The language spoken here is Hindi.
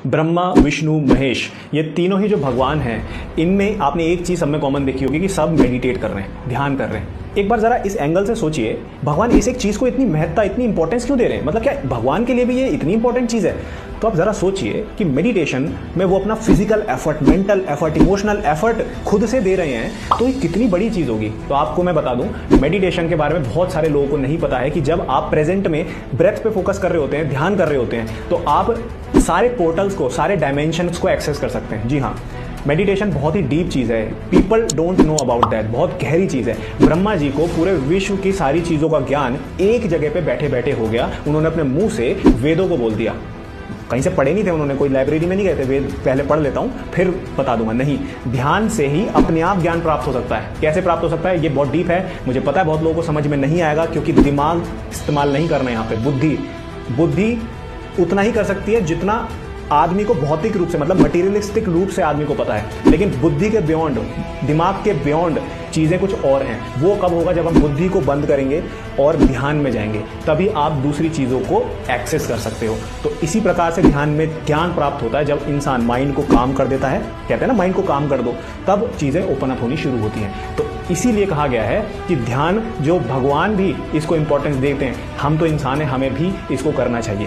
ब्रह्मा, विष्णु, महेश, ये तीनों ही जो भगवान हैं, इनमें आपने एक चीज़ सब में कॉमन देखी होगी कि सब मेडिटेट कर रहे हैं, ध्यान कर रहे हैं। एक बार जरा इस एंगल से सोचिए, भगवान इस एक चीज़ को इतनी महत्ता, इतनी इंपॉर्टेंस क्यों दे रहे हैं? मतलब क्या भगवान के लिए भी ये इतनी इंपॉर्टेंट चीज़ है? तो आप ज़रा सोचिए कि मेडिटेशन में वो अपना physical effort, mental effort, emotional effort खुद से दे रहे हैं, तो ये कितनी बड़ी चीज़ होगी। तो आपको मैं बता दूं, मेडिटेशन के बारे में बहुत सारे लोगों को नहीं पता है कि जब आप प्रेजेंट में ब्रेथ पे फोकस कर रहे होते हैं, ध्यान कर रहे होते हैं, तो आप सारे पोर्टल्स को, सारे डायमेंशंस को एक्सेस कर सकते हैं। जी हाँ, मेडिटेशन बहुत ही डीप चीज़ है, people don't know about that, बहुत गहरी चीज़ है। ब्रह्मा जी को पूरे विश्व की सारी चीज़ों का ज्ञान एक जगह पे बैठे बैठे हो गया। उन्होंने अपने मुंह से वेदों को बोल दिया। कहीं से पढ़े नहीं थे उन्होंने, कोई लाइब्रेरी में नहीं गए थे, वेद पहले पढ़ लेता हूँ फिर बता दूंगा, नहीं, ध्यान से ही अपने आप ज्ञान प्राप्त हो सकता है। कैसे प्राप्त हो सकता है? ये बहुत डीप है, मुझे पता है बहुत लोगों को समझ में नहीं आएगा, क्योंकि दिमाग इस्तेमाल नहीं करना है यहाँ पे। बुद्धि उतना ही कर सकती है जितना आदमी को भौतिक रूप से, मतलब मटेरियलिस्टिक रूप से आदमी को पता है, लेकिन बुद्धि के बियॉन्ड, दिमाग के बियॉन्ड चीज़ें कुछ और हैं। वो कब होगा? जब हम बुद्धि को बंद करेंगे और ध्यान में जाएंगे, तभी आप दूसरी चीज़ों को एक्सेस कर सकते हो। तो इसी प्रकार से ध्यान में ज्ञान प्राप्त होता है जब इंसान माइंड को काम कर देता है। कहते हैं ना, माइंड को काम कर दो, तब चीज़ें ओपन अप होनी शुरू होती हैं। तो इसीलिए कहा गया है कि ध्यान, जो भगवान भी इसको इंपॉर्टेंस देते हैं, हम तो इंसान हैं, हमें भी इसको करना चाहिए।